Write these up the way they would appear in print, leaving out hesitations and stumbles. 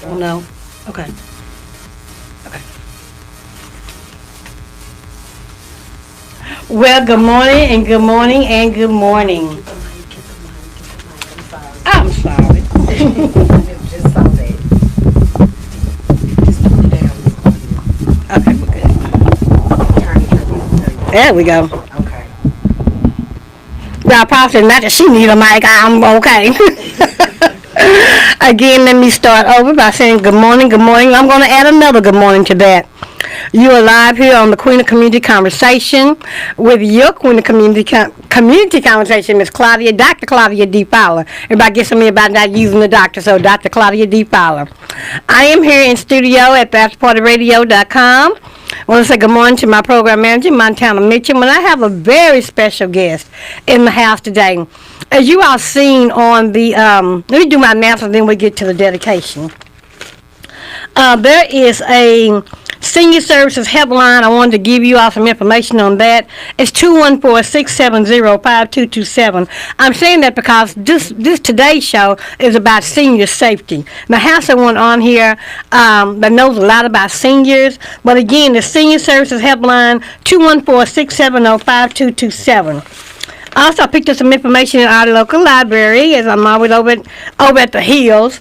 Oh, no. Okay. Okay. Well, good morning and good morning and good morning. I'm sorry. Just saw that. Just put it down. Okay, we're good. Turn it. There we go. Okay. Well, probably not that she need a mic. I'm okay. Again, let me start over by saying good morning, good morning. I'm going to add another good morning to that. You are live here on the Queen of Community Conversation with your Queen of Community Conversation, Miss Claudia, Dr. Claudia D. Fowler. Everybody gets on me about not using the doctor, so Dr. Claudia D. Fowler. I am here in studio at BachelorPartyRadio.com. I want to say good morning to my program manager, Montana Mitchell, and I have a very special guest in the house today. As you all seen on the, let me do my announcement, then we get to the dedication. There is a Senior Services Helpline. I wanted to give you all some information on that. It's 214-670-5227. I'm saying that because this today's show is about senior safety. Now, I have someone on here that knows a lot about seniors, but again, the Senior Services Helpline, 214-670-5227. Also, I picked up some information in our local library, as I'm always over at the Hills.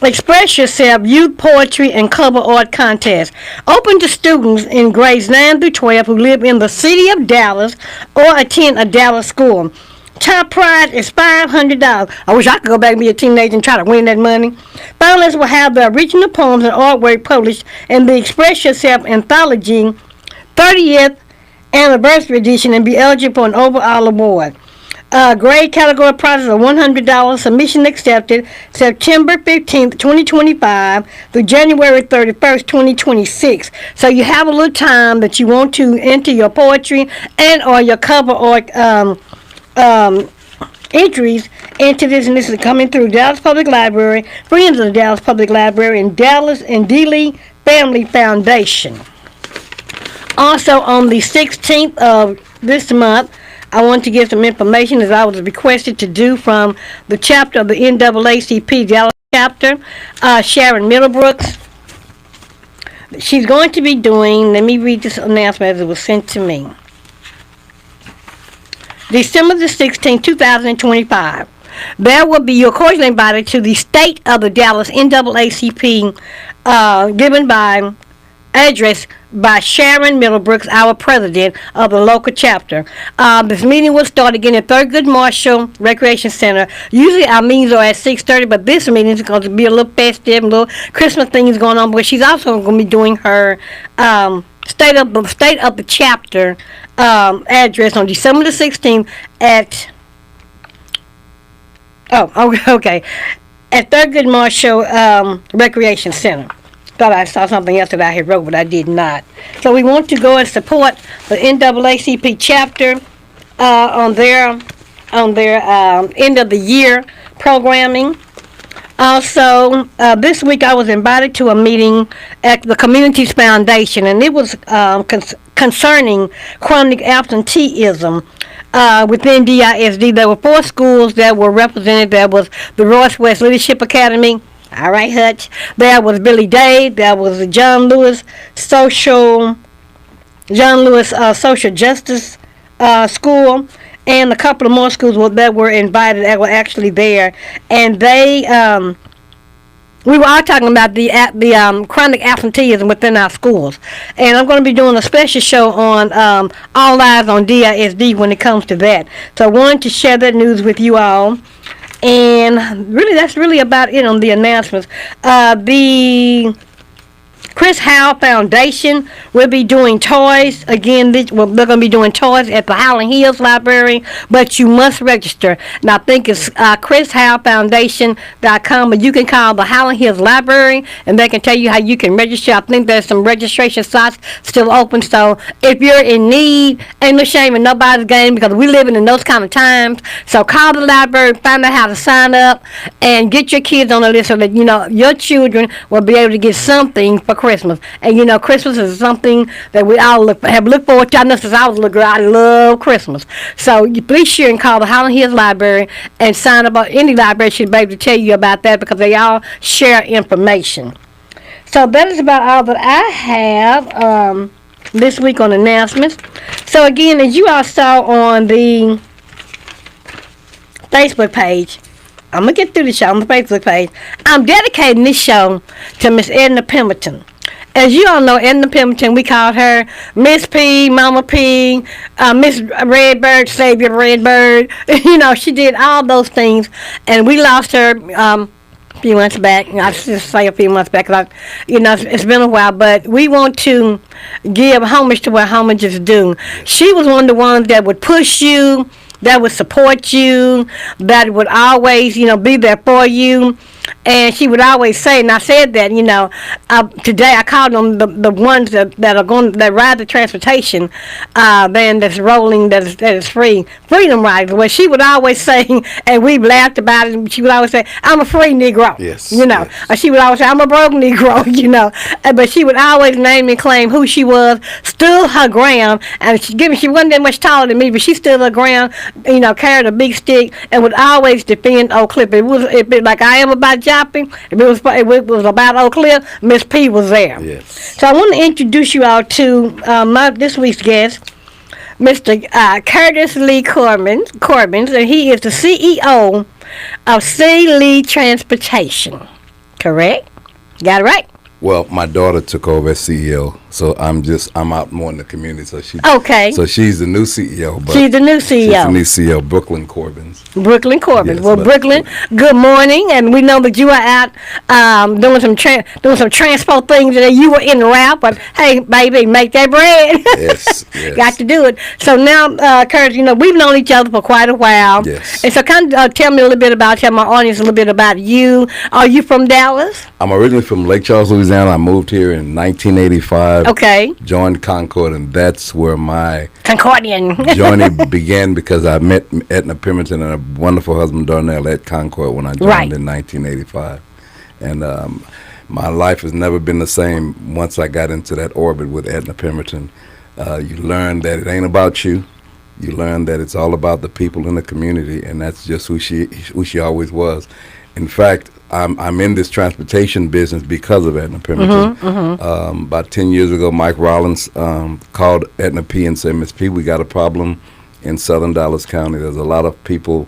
Express Yourself Youth Poetry and Cover Art Contest. Open to students in grades 9 through 12 who live in the city of Dallas or attend a Dallas school. Top prize is $500. I wish I could go back and be a teenager and try to win that money. Finalists will have their original poems and artwork published in the Express Yourself Anthology 30th Anniversary Edition and be eligible for an overall award. Grade category prizes are $100. Submission accepted September 15th, 2025 through January 31st, 2026. So you have a little time that you want to enter your poetry and or your cover art entries into this, and this is coming through Dallas Public Library, Friends of the Dallas Public Library, and Dallas and Dealey Family Foundation. Also on the 16th of this month, I want to give some information as I was requested to do from the chapter of the NAACP Dallas chapter, Sharon Middlebrooks. She's going to be doing, let me read this announcement as it was sent to me. December the 16th, 2025. There will be, you're cordially invited to the State of the Dallas NAACP given by address by Sharon Middlebrooks, our president of the local chapter. This meeting will start again at Thurgood Marshall Recreation Center. Usually our meetings are at 6:30, but this meeting is going to be a little festive, a little Christmas things going on. But she's also going to be doing her state of the chapter address on December the 16th at at Thurgood Marshall Recreation Center. Thought I saw something else that I had wrote, but I did not. So we want to go and support the NAACP chapter on their end of the year programming. Also, this week I was invited to a meeting at the Communities Foundation, and it was concerning chronic absenteeism within DISD. There were 4 schools that were represented. There was the Royce West Leadership Academy. All right, Hutch. There was Billy Day. There was the John Lewis Social Justice School, and a couple of more schools that were invited that were actually there, and they we were all talking about the chronic absenteeism within our schools, and I'm going to be doing a special show on All Eyes on DISD when it comes to that. So I wanted to share that news with you all, and really that's really about it on the announcements. The Chris Howell Foundation will be doing toys again. They're going to be doing toys at the Highland Hills Library, but you must register. And I think it's ChrisHowellFoundation.com, but you can call the Highland Hills Library, and they can tell you how you can register. I think there's some registration sites still open. So if you're in need, ain't no shame in nobody's game because we living in those kind of times. So call the library, find out how to sign up, and get your kids on the list so that you know your children will be able to get something for Christmas. And you know, Christmas is something that we all have looked forward to. I know since I was a little girl, I love Christmas. So you be sure and call the Highland Hills Library and sign up. Any library should be able to tell you about that because they all share information. So that is about all that I have this week on announcements. So again, as you all saw on the Facebook page, I'm going to get through the show on the Facebook page. I'm dedicating this show to Miss Edna Pemberton. As you all know, Edna Pemberton, we called her Miss P, Mama P, Miss Redbird, Savior Redbird. You know, she did all those things, and we lost her a few months back. I just say a few months back, because you know, it's been a while, but we want to give homage to where homage is due. She was one of the ones that would push you, that would support you, that would always, you know, be there for you. And she would always say, and I said that, you know, today I called them the ones that are going, that ride the transportation van that's rolling, that is free, Freedom Riders. Well, she would always say, and we laughed about it, she would always say, I'm a free Negro. Yes. You know, Yes. or she would always say, I'm a broke Negro, you know. But she would always name and claim who she was, stood her ground, and she wasn't that much taller than me, but she stood her ground, you know, carried a big stick, and would always defend Oak Cliff. If it like I am about Jopping, if it was about Oak Cliff, Miss P was there. Yes. So I want to introduce you all to this week's guest, Mr. Curtis Lee Corbins, and he is the CEO of C. Lee Transportation. Correct? Got it right? Well, my daughter took over as CEO, so I'm out more in the community. So Okay. So she's the new CEO. But She's the new She's the CEO. new CEO, Brooklyn Corbins. Brooklyn Corbin. Yes, Well, but- Brooklyn, good morning, and we know that you are out doing some transport things, and you were in the route. But hey, baby, make that bread. Yes, yes. Got to do it. So now, Curtis, you know we've known each other for quite a while. Yes. And so, kind of tell me a little bit about, tell my audience a little bit about you. Are you from Dallas? I'm originally from Lake Charles, Louisiana. I moved here in 1985. Okay. Joined Concord, and that's where my Concordian. journey began because I met Edna Pemberton and a wonderful husband, Darnell, at Concord when I joined Right. in 1985. And my life has never been the same once I got into that orbit with Edna Pemberton. You learn that it ain't about you. You learn that it's all about the people in the community, and that's just who she always was. In fact, I'm in this transportation business because of Edna Pemberton. About 10 years ago, Mike Rollins called Edna P and said, Miss P, we got a problem in southern Dallas County. There's a lot of people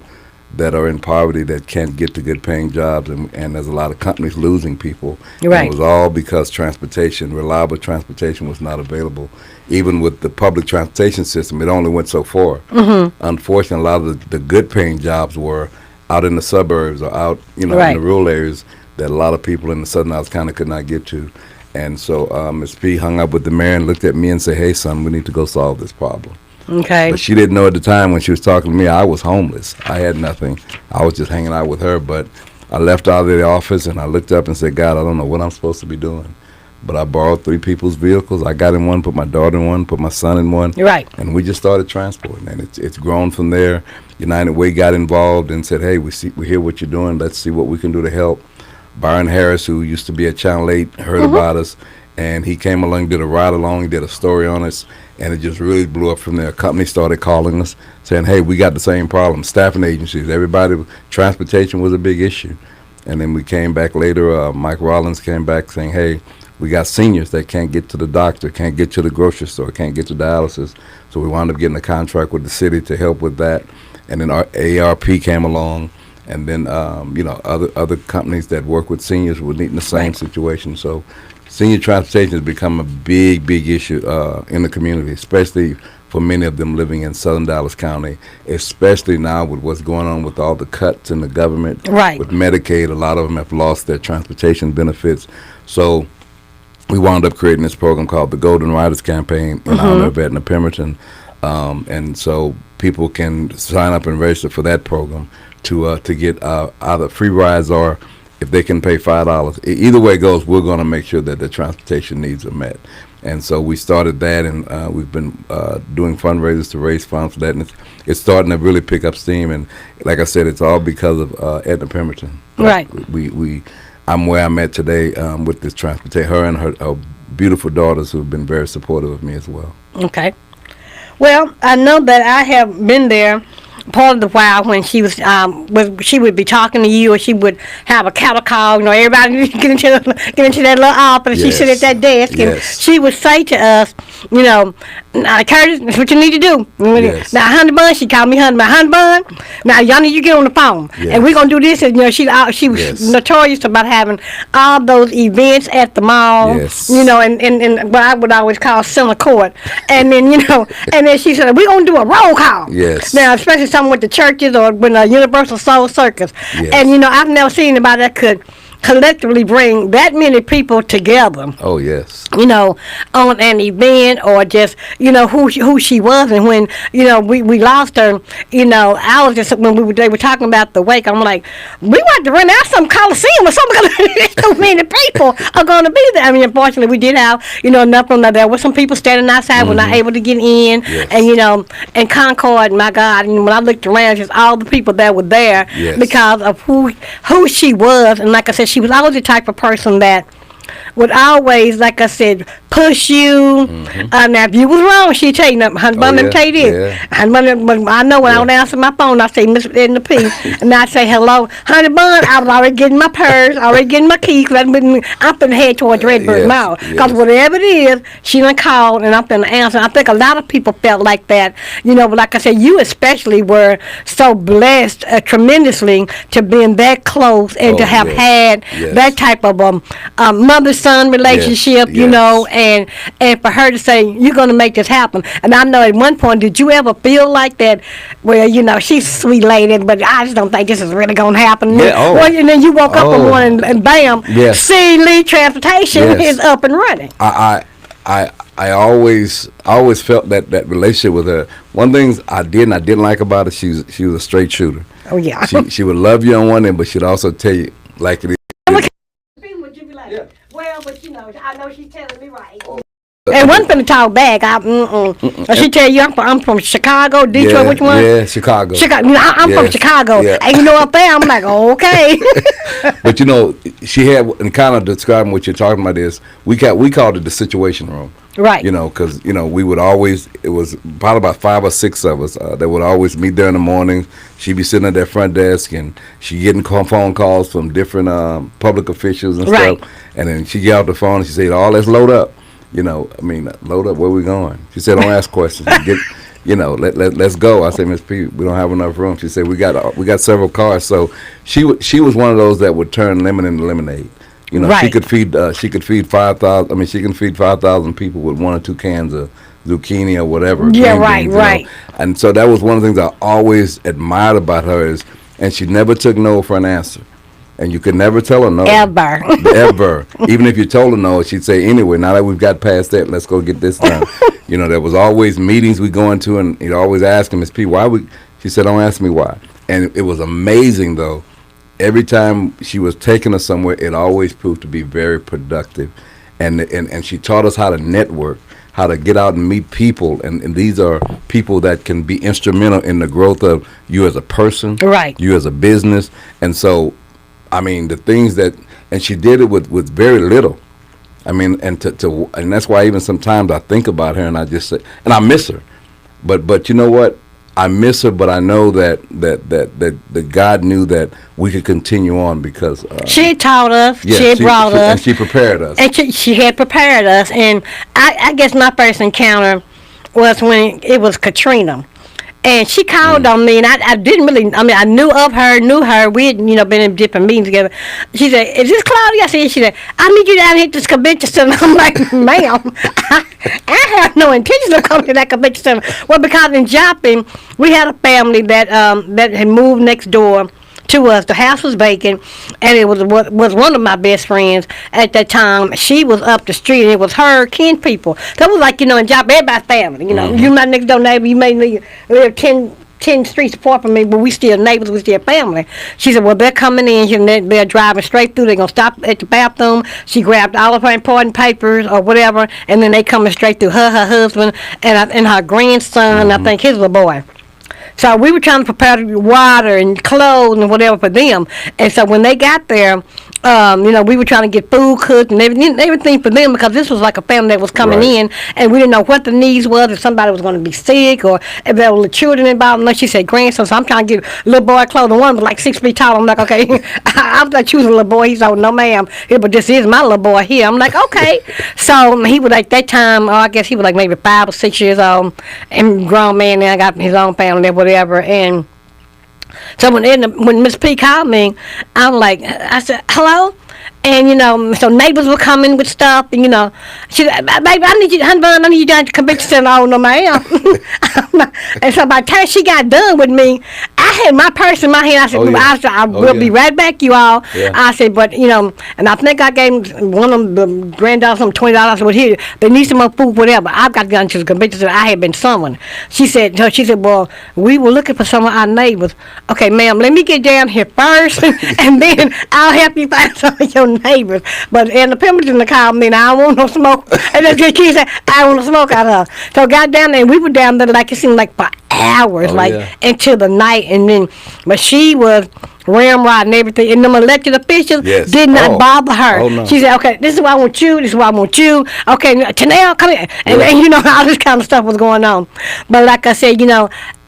that are in poverty that can't get to good paying jobs, and there's a lot of companies losing people. You're right. And it was all because reliable transportation was not available. Even with the public transportation system, it only went so far. Unfortunately, a lot of the good paying jobs were out in the suburbs or out, you know, Right. in the rural areas that a lot of people in the southern Dallas County could not get to. And so Ms. P hung up with the mayor and looked at me and said, hey, son, we need to go solve this problem. Okay. But she didn't know at the time when she was talking to me, I was homeless. I had nothing. I was just hanging out with her. But I left out of the office and I looked up and said, God, I don't know what I'm supposed to be doing. But I borrowed 3 people's vehicles. I got in one, put my daughter in one, put my son in one. You're right. And we just started transporting. And it's grown from there. United Way got involved and said, hey, we hear what you're doing. Let's see what we can do to help. Byron Harris, who used to be at Channel 8, heard about us. And he came along, did a ride along, he did a story on us, and it just really blew up from there. Companies started calling us, saying, hey, we got the same problem. Staffing agencies, everybody, transportation was a big issue. And then we came back later, Mike Rollins came back saying, hey, we got seniors that can't get to the doctor, can't get to the grocery store, can't get to dialysis. So we wound up getting a contract with the city to help with that. And then our ARP came along, and then other companies that work with seniors were in the same situation. So senior transportation has become a big issue in the community, especially for many of them living in Southern Dallas County, especially now with what's going on with all the cuts in the government. Right. With Medicaid, a lot of them have lost their transportation benefits. So we wound up creating this program called the Golden Riders Campaign in honor of Edna Pemberton. And so people can sign up and register for that program to get either free rides, or if they can pay $5. Either way it goes, we're going to make sure that the transportation needs are met. And so we started that, and we've been doing fundraisers to raise funds for that. And it's starting to really pick up steam. And like I said, it's all because of Edna Pemberton. Right. I'm where I'm at today with this transportation. Her and her beautiful daughters who have been very supportive of me as well. Okay. Well, I know that I have been there part of the while when she was she would be talking to you, or she would have a cattle call. Everybody get into that little office. She sit at that desk, and she would say to us, now, Curtis, that's what you need to do. Yes. Now, Honey Bun, she called me Honey Bun. Honey Bun, now y'all need to get on the phone, and we're gonna do this. And she was notorious about having all those events at the mall. Yes. And what I would always call center court. And then and then she said, we're gonna do a roll call. Yes. Now, especially something with the churches or when the Universal Soul Circus. Yes. And I've never seen anybody that could collectively bring that many people together. Oh, yes. On an event, or just who she was. And when we lost her, I was just, when they were talking about the wake, I'm like, we want to run out some Coliseum or something. So many people are going to be there. I mean, unfortunately, we did have enough of them. There were some people standing outside, were not able to get in. Yes. And and Concord, my God, when I looked around, just all the people that were there because of who she was. And like I said, she was always the type of person that would always, like I said, push you. Now, if you was wrong, she'd tell you, Honey Bun, let me tell you this. I know when I would answer my phone, I'd say, Miss Edna P. And I'd say, hello, Honey Bun. I was already getting my purse, already getting my keys, because I'm finna head towards Redbird Mall. Because whatever it is, she done called, and I'm finna answer. I think a lot of people felt like that. But like I said, you especially were so blessed tremendously to being that close and to have had that type of mother-son relationship, and for her to say, you're going to make this happen. And I know at one point, did you ever feel like that, where, she's a sweet lady, but I just don't think this is really going to happen. And then you woke up one morning and bam, C. Lee Transportation is up and running. I always felt that relationship with her. One thing I didn't like about her, she was a straight shooter. Oh, yeah. She would love you on one end, but she'd also tell you like it is. Would you be like, well, but I know she's telling me right. And one finna talk back. She tell you I'm from Chicago, Detroit. Which one? Yeah, Chicago. I'm from Chicago. Yeah. And up there, I'm like, okay. But she had, and kind of describing what you're talking about is, we called it the situation room. Right. Because we would always, it was probably about 5 or 6 of us that would always meet there in the morning. She'd be sitting at that front desk, and she getting phone calls from different public officials and stuff. And then she get off the phone and she said, let's load up. Load up, where we going? She said, don't ask questions. Let's go. I said, Miss P, we don't have enough room. She said, we got several cars. So she was one of those that would turn lemon into lemonade. She could feed 5,000. I mean, she can feed 5,000 people with 1 or 2 cans of zucchini or whatever. Yeah, right. And so that was one of the things I always admired about her and she never took no for an answer. And you could never tell her no. Ever. Even if you told her no, she'd say, anyway, now that we've got past that, let's go get this done. There was always meetings we go into, and you'd always ask him, Miss P, she said, don't ask me why. And it was amazing, though. Every time she was taking us somewhere, it always proved to be very productive. And she taught us how to network, how to get out and meet people. And these are people that can be instrumental in the growth of you as a person, you as a business. And so, the things that, and she did it with very little. And that's why even sometimes I think about her and I just say, and I miss her. But you know what? I miss her, but I know that God knew that we could continue on because she taught us, she brought us, and she prepared us. And she had prepared us. And I guess my first encounter was when it was Katrina. And she called on me, and I didn't really, I mean, I knew of her, knew her. We had, been in different meetings together. She said, "Is this Claudia?" I said, she said, "I need you down here at this convention center." I'm like, "Ma'am, I have no intention of coming to that convention center." Well, because in Jopping, we had a family that had moved next door to us. The house was vacant, and it was one of my best friends at that time. She was up the street, and it was her kin people. That was like, in Jopping, everybody's family. You my next door neighbor, you may live 10 streets apart from me, but we still neighbors, we still family. She said, "Well, they're coming in, and they're driving straight through. They're going to stop at the bathroom." She grabbed all of her important papers or whatever, and then they coming straight through her husband, and her grandson, I think his little boy. So we were trying to prepare water and clothes and whatever for them. And so when they got there, we were trying to get food cooked and everything for them, because this was like a family that was coming in, and we didn't know what the needs was, if somebody was going to be sick or if there were children involved. And like she said, grandson, so I'm trying to get little boy clothes. And one was like 6 feet tall. I'm like, okay. I was like, choosing a little boy. He's like, "No, ma'am. Yeah, but this is my little boy here." I'm like, okay. So he was like, that time, I guess he was like maybe 5 or 6 years old, and grown man now got his own family, whatever. And so when Miss P called me, I said, "Hello?" And, so neighbors were coming with stuff, and, she said, "Baby, I need you down to the convention center." "Oh, no, ma'am." And so by the time she got done with me, I had my purse in my hand. I said, "I will be right back, you all." Yeah. I said, but, and I think I gave one of the granddaughters some $20. I said, "Well, here, they need some more food, whatever. I've got to go to the convention center. I had been summoned." She said, "Well, we were looking for some of our neighbors." "Okay, ma'am, let me get down here first, and then I'll help you find some of your neighbors." But and the Pemberton called me, and I don't want no smoke. And then she said, "I don't want no smoke out of her." So got down there, and we were down there like it seemed like for hours, into the night. And then, but she was ramrodding everything, and the elected officials did not bother her. Oh, no. She said, "Okay, this is what I want you. This is what I want you. Okay, Tanel, come here." And all this kind of stuff was going on. But like I said,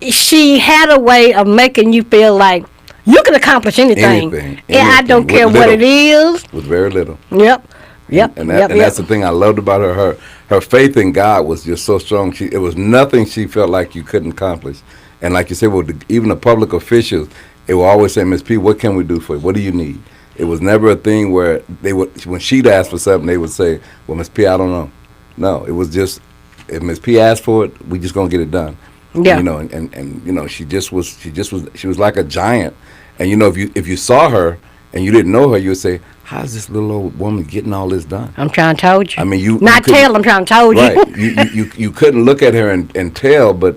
she had a way of making you feel like you can accomplish anything. And I don't care what it is. With very little. Yep. And that's the thing I loved about her. Her faith in God was just so strong. It was nothing she felt like you couldn't accomplish. And like you said, even the public officials, they would always say, "Miss P, what can we do for you? What do you need?" It was never a thing where when she'd ask for something, they would say, "Well, Miss P, I don't know." No, it was just, if Miss P asked for it, we just gonna get it done. Yeah. She was like a giant. And if you saw her and you didn't know her, you would say, "How's this little old woman getting all this done?" I'm trying to tell you. I mean, I'm trying to tell you. Right. You couldn't look at her and tell, but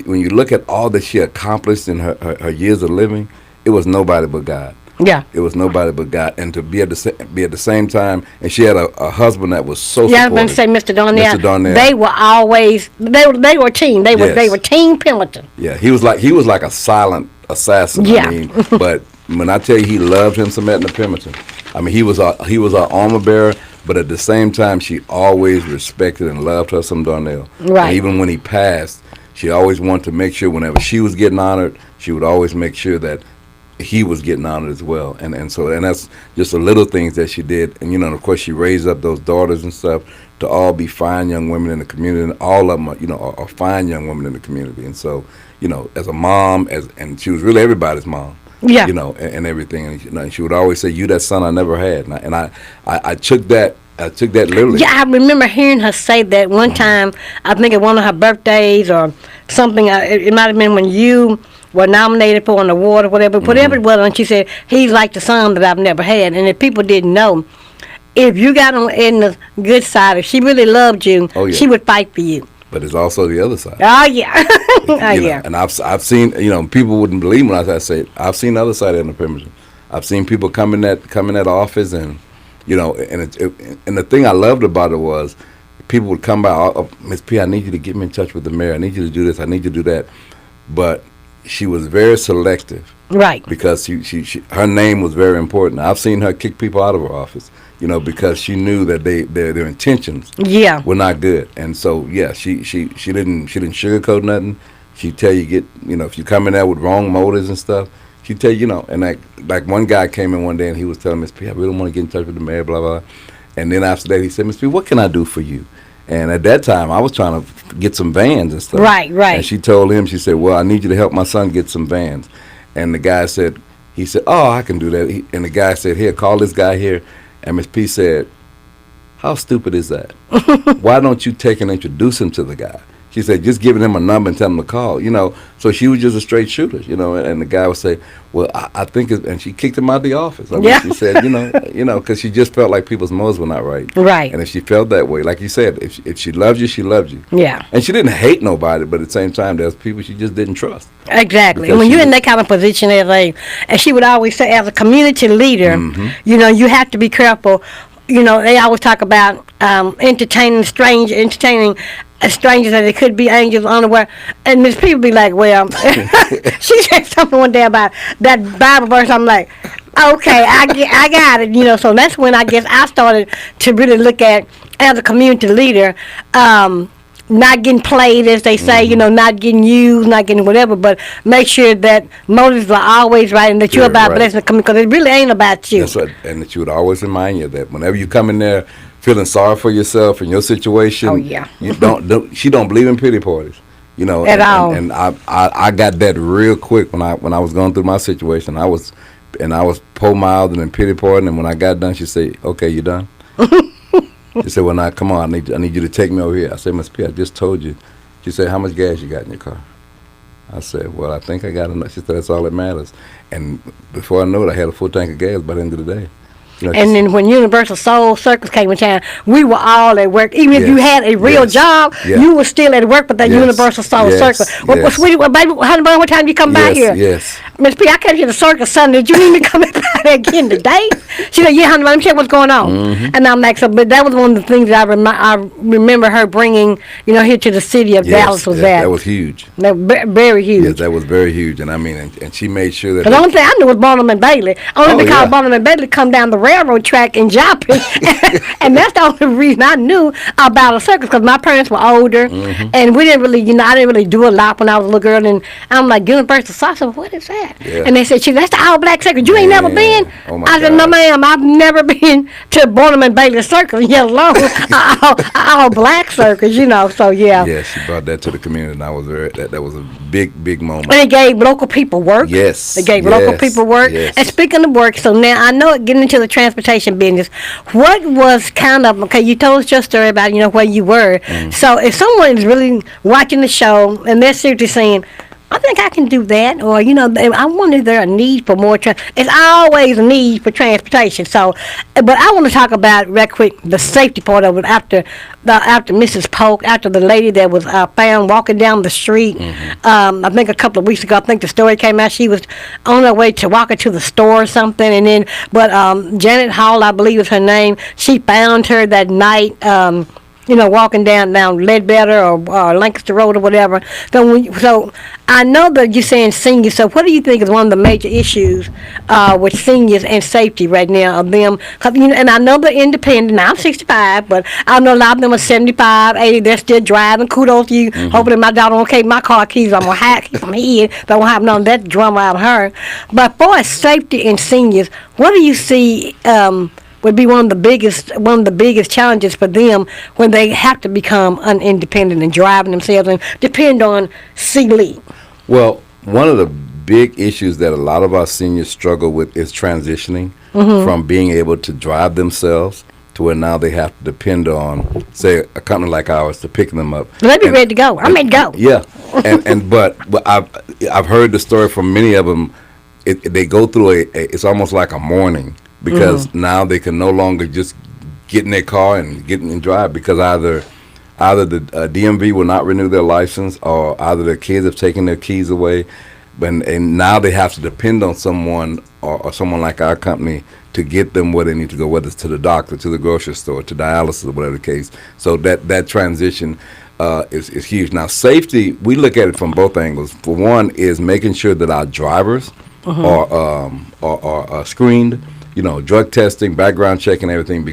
when you look at all that she accomplished in her years of living, it was nobody but God. Yeah. It was nobody but God. And to be at the same time, and she had a husband that was so supportive. Yeah, I was going to say Mr. Darnell. Mr. Darnell. They were always, they were a team. They were Team Pemberton. Yeah, he was like a silent assassin. Yeah. I mean, but when I tell you he loved him some Edna Pemberton, I mean, he was our armor bearer, but at the same time, she always respected and loved her some Darnell. Right. And even when he passed, she always wanted to make sure whenever she was getting honored, she would always make sure that he was getting honored as well. And that's just the little things that she did. And, of course, she raised up those daughters and stuff to all be fine young women in the community. And all of them, are fine young women in the community. And so, as a mom, and she was really everybody's mom. Yeah. And everything. And she would always say, "You that son I never had." And I took that literally. Yeah, I remember hearing her say that one time, I think at one of her birthdays or something. It might have been when you were nominated for an award or whatever it was. And she said, "He's like the son that I've never had." And if people didn't know, if you got on Edna's good side, if she really loved you, she would fight for you. But it's also the other side. Oh, yeah. Yeah. And I've seen, people wouldn't believe when I say it. I've seen the other side of Edna Pemberton. I've seen people come in that office, and and the thing I loved about it was people would come by, "Oh, Miss P, I need you to get me in touch with the mayor. I need you to do this. I need you to do that." But she was very selective. Right. Because her name was very important. I've seen her kick people out of her office, because she knew that their intentions were not good. And so she didn't sugarcoat nothing. She'd tell you if you come in there with wrong motives and stuff, she'd tell you, and like one guy came in one day and he was telling Miss P, "I really want to get in touch with the mayor, blah blah." And then after that he said, "Miss P, what can I do for you?" And at that time, I was trying to get some vans and stuff. Right, right. And she told him, she said, well, I need you to help my son get some vans. And the guy said, he said, oh, I can do that. And the guy said, here, call this guy here. And Miss P said, how stupid is that? Why don't you take and introduce him to the guy? She said, just giving him a number and tell him to call, you know. So she was just a straight shooter, you know. And the guy would say, well, I think, and she kicked him out of the office. I mean, Yeah. she said, you know, because she just felt like people's motives were not right. Right. And if she felt that way, like you said, if she loved you, she loved you. Yeah. And she didn't hate nobody, but at the same time, there's people she just didn't trust. Exactly. Because And when she you're in was- that kind of position and she would always say, as a community leader, you know, you have to be careful. You know, they always talk about entertaining strangers, and it could be angels unaware. And Miss P would be like, well, she said something one day about that Bible verse. I'm like, okay, I got it. You know, so that's when I guess I started to really look at, as a community leader, not getting played, as they say, you know, not getting used, not getting whatever, but make sure that motives are always right and that you're Yeah, about right. blessing the community, because it really ain't about you. That's what, and that you would always remind you that whenever you come in there feeling sorry for yourself and your situation, Oh, yeah. you she don't believe in pity parties, you know. At and, all. And I got that real quick when I was going through my situation. I was po mouthed and pity partying, and when I got done, she said, "Okay, you done?" She said, well, now, come on, I need you to take me over here. I said, Miss P, I just told you. She said, how much gas you got in your car? I said, well, I think I got enough. She said, that's all that matters. And before I know it, I had a full tank of gas by the end of the day. You know, she And then when Universal Soul Circus came in town, we were all at work. Even if you Yes, had a real yes, job, yeah. you were still at work with that Yes, Universal Soul yes, Circus. Well, yes. sweetie, well, baby, honey, what time you come by Yes, here? yes. Miss P, I came to the circus Sunday. Did you need me to come by there again today? She said, yeah, honey, let me check what's going on. Mm-hmm. And I'm like, so, but that was one of the things that I remember her bringing, you know, here to the city of Dallas was that was huge. very huge. Yes, that was very huge. And I mean, and she made sure that. The only thing I knew was Barnum and Bailey. Only Oh, because yeah. Barnum and Bailey come down the railroad track in Joplin. And that's the only reason I knew about a circus, because my parents were older. Mm-hmm. And we didn't really, you know, I didn't really do a lot when I was a little girl. And I'm like, Universal Sauce, what is that? Yeah. And they said, that's the all black circus. You ain't never Man. been? Oh, my I said, no, God. ma'am, I've never been to Barnum and Bailey circus, yet alone all black circus, you know. So, yeah. Yes, she brought that to the community, and I was that was a big moment. And it gave local people work. Yes, It gave local yes, people work. yes. And speaking of work, so now I know getting into the transportation business, what was kind of, okay, you told us your story about, you know, where you were. So if someone is really watching the show and they're seriously saying, I think I can do that, or, you know, I wonder if there a need for more it's always a need for transportation. So, but I want to talk about real quick the safety part of it after Mrs. Polk, after the lady that was found walking down the street. I think a couple of weeks ago, I think the story came out. She was on her way to walking to the store or something, and then, but Janet Hall, I believe is her name. She found her that night. You know, walking down Ledbetter or Lancaster Road or whatever. So I know that you're saying seniors. So what do you think is one of the major issues with seniors and safety right now of them? 'Cause, you know, and I know they're independent. Now, I'm 65, but I know a lot of them are 75, 80. They're still driving. Kudos to you. Hopefully my daughter won't take my car keys. I'm going to hack from here. But I won't have none of that drama out of her. But for safety in seniors, what do you see would be one of the biggest challenges for them when they have to become independent and driving themselves and depend on C-Lead? Well, one of the big issues that a lot of our seniors struggle with is transitioning from being able to drive themselves to where now they have to depend on, say, a company like ours to pick them up. Let me And- ready to go. I'm ready to go. Yeah, but I've heard the story from many of them. They go through it's almost like a mourning, because now they can no longer just get in their car and get in and drive, because either the DMV will not renew their license, or either their kids have taken their keys away, and now they have to depend on someone or someone like our company to get them where they need to go, whether it's to the doctor, to the grocery store, to dialysis, or whatever the case. So that transition is huge. Now, safety, we look at it from both angles. For one, is making sure that our drivers are screened, you know, drug testing, background checking, everything,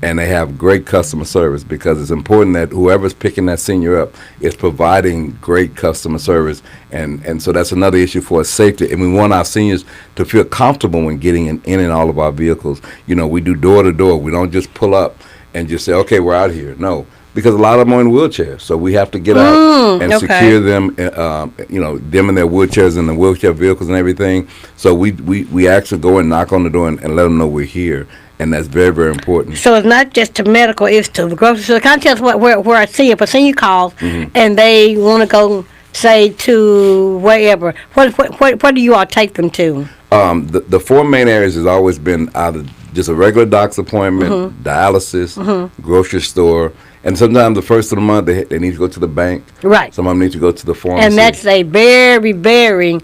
and they have great customer service, because it's important that whoever's picking that senior up is providing great customer service, and so that's another issue for us, safety. And we want our seniors to feel comfortable when getting in and all of our vehicles. You know, we do door to door. We don't just pull up and just say, okay, we're out here. No, because a lot of them are in wheelchairs. So we have to get out and okay. secure them, them in their wheelchairs and the wheelchair vehicles and everything. So we actually go and knock on the door and let them know we're here. And that's very, very important. So it's not just to medical, it's to the grocery store. Can I tell us where I see if a senior calls Mm-hmm. and they want to go, say, to wherever, what do you all take them to? The four main areas has always been either just a regular doc's appointment, Mm-hmm. dialysis, grocery store, and sometimes the first of the month they need to go to the bank. Right. Some of them need to go to the pharmacy. And that's a very, very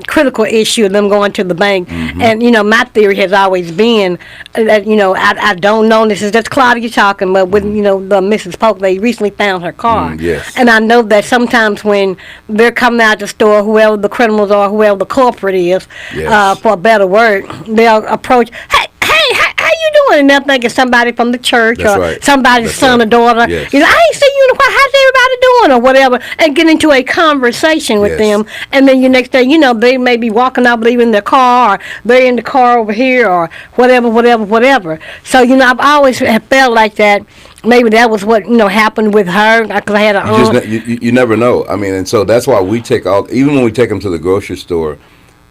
critical issue of them going to the bank. Mm-hmm. And, my theory has always been that, I don't know, this is just Claudia talking, but with, the Mrs. Polk, they recently found her car. Yes. And I know that sometimes when they're coming out the store, whoever the criminals are, whoever the culprit is, Yes. for a better word, they'll approach, hey, how you doing? And they'll think it's somebody from the church That's or right. somebody's That's son right. or daughter. Yes. I ain't seen you in a while. How's everybody doing or whatever? And get into a conversation with Yes. them. And then your next day, they may be walking out leaving their car or they're in the car over here or whatever. So, I've always have felt like that. Maybe that was what, happened with her because I had an You, aunt. you never know. I mean, and so that's why we take even when we take them to the grocery store,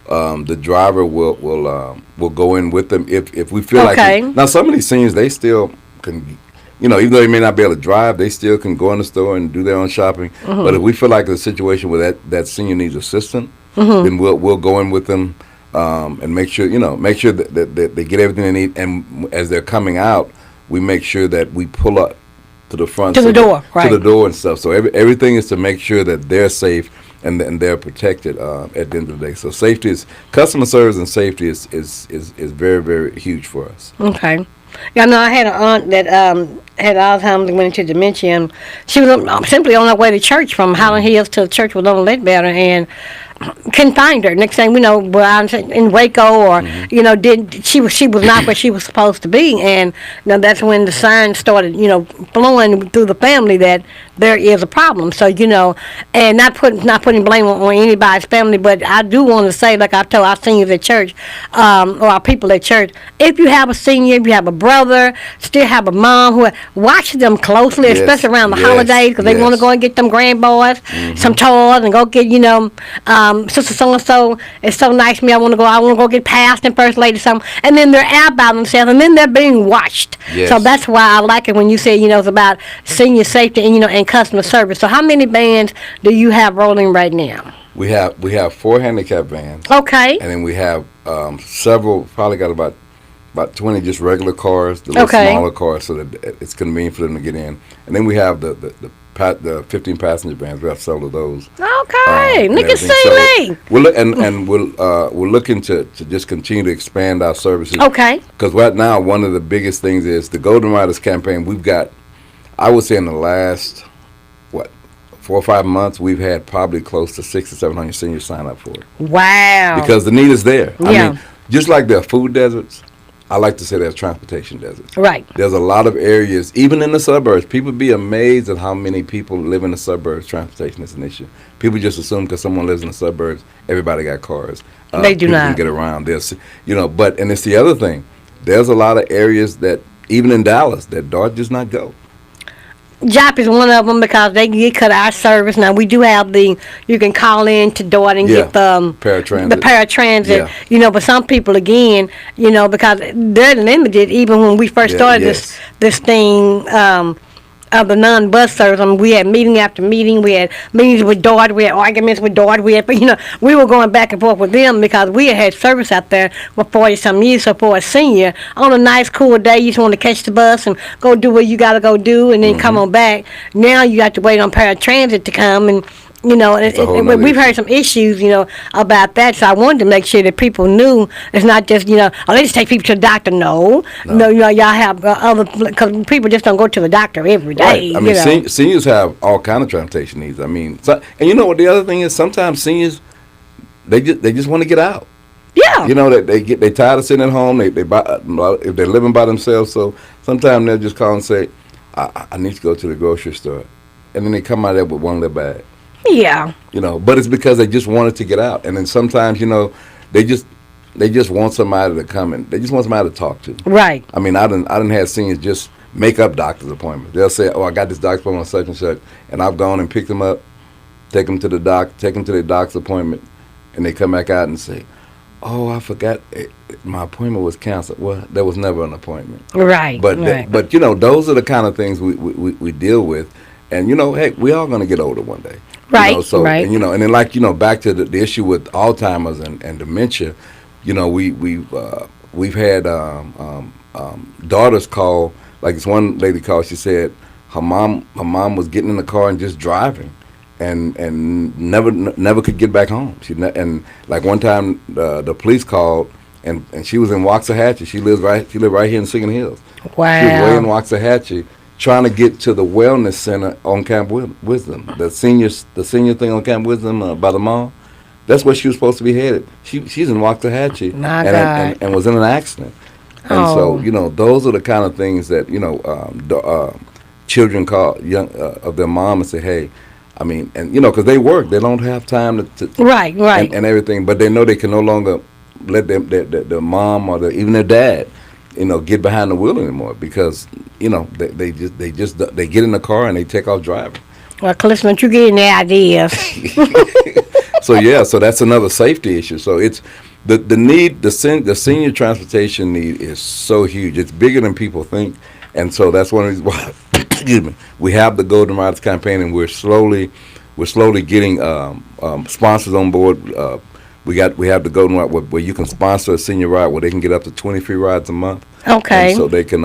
the driver will go in with them if we feel Okay. like. Now, some of these seniors, they still can, even though they may not be able to drive, they still can go in the store and do their own shopping. Mm-hmm. But if we feel like the situation where that senior needs assistance, then we'll go in with them and make sure that they get everything they need. And as they're coming out, we make sure that we pull up to the front To the door, to right. the door and stuff. So everything is to make sure that they're safe and they're protected at the end of the day. So customer service and safety is very, very huge for us. Okay. Yeah, no, I had an aunt that had Alzheimer's and went into dementia. And she was simply on her way to church from Highland Hills to the church with Little Ledbetter and couldn't find her. Next thing we know, we're out in Waco or, she was not where she was supposed to be. And, that's when the signs started, flowing through the family that there is a problem. So, and not putting blame on anybody's family, but I do want to say, like I've told our seniors at church, or our people at church, if you have a senior, if you have a brother, still have a mom, watch them closely, Yes, especially around the yes, holidays, because they want to yes. go and get them grandboys, some toys, and go get, sister so-and-so, it's so nice to me, I want to go get past and first lady something, and then they're out by themselves, and then they're being watched. Yes. So that's why I like it when you say, it's about senior safety and, and customer service. So how many vans do you have rolling right now? We have 4 handicap vans, Okay. and then we have several. Probably got about 20 just regular cars, the little Okay. smaller cars, so that it's convenient for them to get in. And then we have the 15 passenger vans. We have several of those. Okay. and Look at everything. Celie. So we're looking to just continue to expand our services. Okay. Because right now, one of the biggest things is the Golden Riders campaign. We've got, I would say, in the last 4 or 5 months, we've had probably close to 600 to 700 seniors sign up for it Wow. because the need is there. Yeah. I mean, just like there are food deserts, I like to say there's transportation deserts. Right. There's a lot of areas, even in the suburbs. People be amazed at how many people live in the suburbs. Transportation is an issue. People just assume because someone lives in the suburbs, everybody got cars. They do people not. can get around. There's, and it's the other thing. There's a lot of areas that, even in Dallas, that DART does not go. JOP is one of them because they cut our service. Now we do have you can call in to DART and Yeah. get the Paratransit. paratransit. Yeah. But some people again, because they're limited. Even when we first Yeah, started yes. this thing. Of the non-bus service, we had meeting after meeting. We had meetings with DART. We had arguments with DART. We were going back and forth with them because we had service out there for 40-some years. So for a senior, on a nice, cool day, you just want to catch the bus and go do what you got to go do and then come on back. Now you have to wait on paratransit to come and, a whole nother we've heard issue. some issues, about that. So I wanted to make sure that people knew it's not just, they just take people to the doctor. No, y'all have other, because people just don't go to the doctor every day. Right. I mean, seniors have all kind of transportation needs. I mean, and you know what the other thing is? Sometimes seniors, they just want to get out. Yeah. They tired of sitting at home. They buy, if they're living by themselves. So sometimes they'll just call and say, I need to go to the grocery store, and then they come out there with one little bag. Yeah. But it's because they just wanted to get out. And then sometimes, they just want somebody to come and they just want somebody to talk to. Right. I mean, I done had seniors just make up doctor's appointments. They'll say, "Oh, I got this doctor's appointment on such and such," and I've gone and picked them up, take them to their doctor's appointment, and they come back out and say, "Oh, I forgot my appointment was canceled." Well, there was never an appointment. Right. But right. but those are the kind of things we deal with, and hey, we all going to get older one day. Right, So right. and, and then back to the issue with Alzheimer's and dementia, we've had daughters call. Like this one lady called. She said her mom was getting in the car and just driving, and never could get back home. And like one time the police called, and she was in Waxahachie. She lived right here in Singing Hills. Wow. She was way in Waxahachie trying to get to the wellness center on Camp Wisdom, the senior thing on Camp Wisdom by the mall. That's where she was supposed to be headed. She's in Waxahachie My and, God. and was in an accident. And Oh. so those are the kind of things that children call of their mom and say, "Hey," I mean, and because they work, they don't have time to Right. Right. and everything, but they know they can no longer let their mom or even their dad, get behind the wheel anymore because they get in the car and they take off driving. Well, Calista, don't you get any ideas? So that's another safety issue. So it's the need, the senior transportation need is so huge. It's bigger than people think, and so that's one of the reasons why. Excuse me. We have the Golden Riders campaign, and we're slowly getting sponsors on board. We have the Golden Ride where you can sponsor a senior ride where they can get up to 20 free rides a month. Okay. And so they can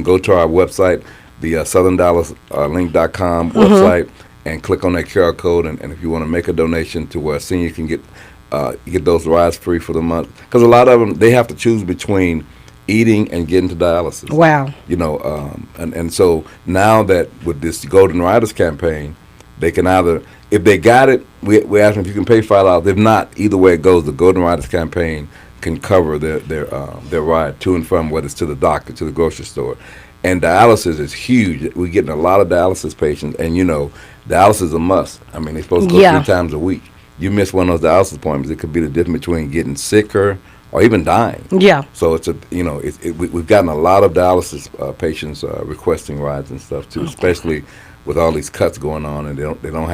go to our website, the SouthernDallasLink.com website, and click on that QR code. And if you want to make a donation to where a senior can get those rides free for the month, because a lot of them they have to choose between eating and getting to dialysis. Wow. And so now that with this Golden Riders campaign, they can either, if they got it, we ask them if you can pay $5. If not, either way it goes, the Golden Riders campaign can cover their ride to and from, whether it's to the doctor, to the grocery store. And dialysis is huge. We're getting a lot of dialysis patients, and dialysis is a must. I mean, they're supposed to go Yeah. 3 times a week. You miss one of those dialysis appointments, it could be the difference between getting sicker or even dying. Yeah. So it's we've gotten a lot of dialysis patients requesting rides and stuff too, especially with all these cuts going on, and they don't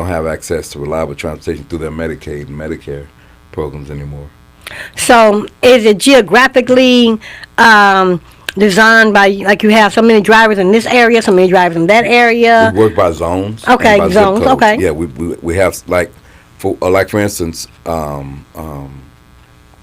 have access to reliable transportation through their Medicaid and Medicare programs anymore. So, is it geographically designed by, like, you have so many drivers in this area, so many drivers in that area? We work by zones. Okay, and by zip zones, codes. okay. Yeah, we have for instance,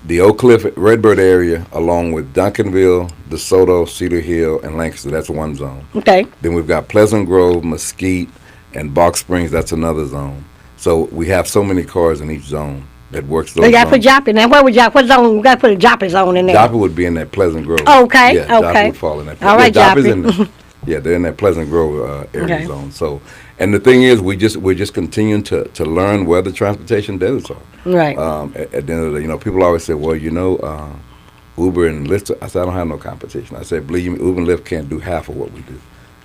the Oak Cliff, Redbird area, along with Duncanville, DeSoto, Cedar Hill, and Lancaster. That's one zone. Okay. Then we've got Pleasant Grove, Mesquite, and Box Springs. That's another zone. So we have so many cars in each zone that works those They got to put zones. Joplin in there. What zone? We got to put a Joplin zone in there. Joplin would be in that Pleasant Grove. Okay, Yeah, Joplin okay. would fall in that. All right, Joplin's Joplin. Yeah, they're in that Pleasant Grove area Okay. zone. So, and the thing is, we're just continuing to learn where the transportation deserts are. Right. At the end of the day, people always say, well, Uber and Lyft. I said, I don't have no competition. I said, believe me, Uber and Lyft can't do half of what we do.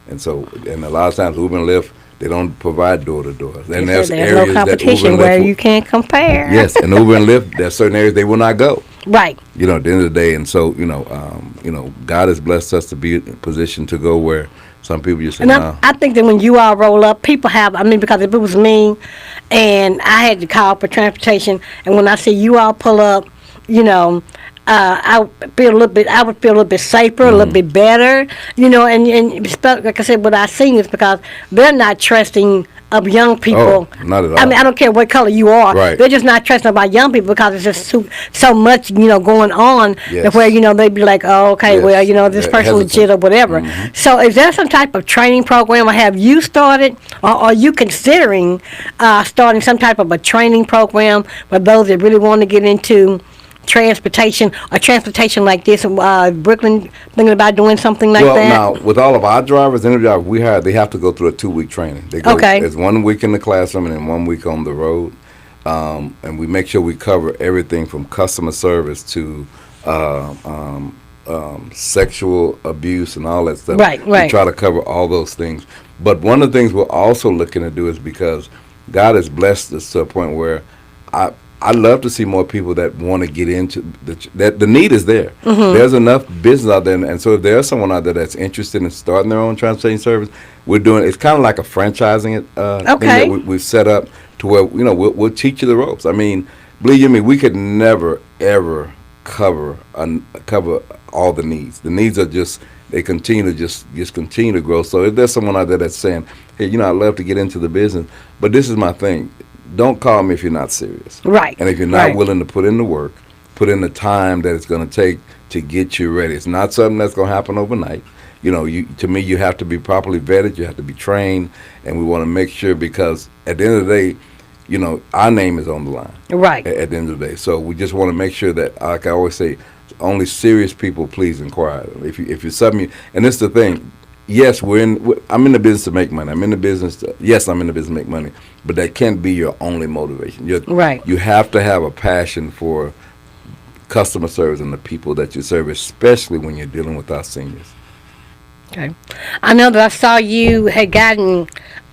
And so, and a lot of times Uber and Lyft, they don't provide door to door. And There's there's areas no that Uber competition and where Lyft you can't compare. yes, and Uber and Lyft, there's certain areas they will not go. Right. At the end of the day, and so God has blessed us to be in a position to go where some people just say, And no. I think that when you all roll up, people have, because if it was me and I had to call for transportation, and when I see you all pull up, I would feel a little bit safer, a little bit better, and like I said, what I seen is because they're not trusting of young people. Oh, not at all. I mean, I don't care what color you are. Right. They're just not trusting about young people because it's just so much, going on Yes. that where, they'd be like, oh, okay, Yes. well, this Yeah, person hesitant. legit or whatever. Mhm. So is there some type of training program, or have you started, or are you considering starting some type of a training program for those that really want to get into transportation like this? Brooklyn thinking about doing something like Well, that? now, with all of our drivers, any driver we hire, they have to go through a 2-week training. They go, Okay. It's 1 week in the classroom and then 1 week on the road. And we make sure we cover everything from customer service to sexual abuse and all that stuff. Right. We try to cover all those things. But one of the things we're also looking to do is because God has blessed us to a point where I love to see more people that want to get into the need is there. There's enough business out there, and so if there's someone out there that's interested in starting their own transportation service, we're doing. It's kind of like a franchising thing that we've set up to where we'll teach you the ropes. I mean, believe you me, we could never ever cover all the needs. The needs are just they continue to just continue to grow. So if there's someone out there that's saying, hey, I'd love to get into the business, but this is my thing. Don't call me if you're not serious. Right. And if you're not willing to put in the work, put in the time that it's going to take to get you ready. It's not something that's going to happen overnight. To me, you have to be properly vetted. You have to be trained, and we want to make sure because at the end of the day, our name is on the line. Right. At the end of the day, so we just want to make sure that, like I always say, only serious people please inquire. If you're something, and this is the thing. Yes, I'm in the business to make money. I'm in the business to make money, but that can't be your only motivation. Right. You have to have a passion for customer service and the people that you serve, especially when you're dealing with our seniors. Okay. I know that I saw you had gotten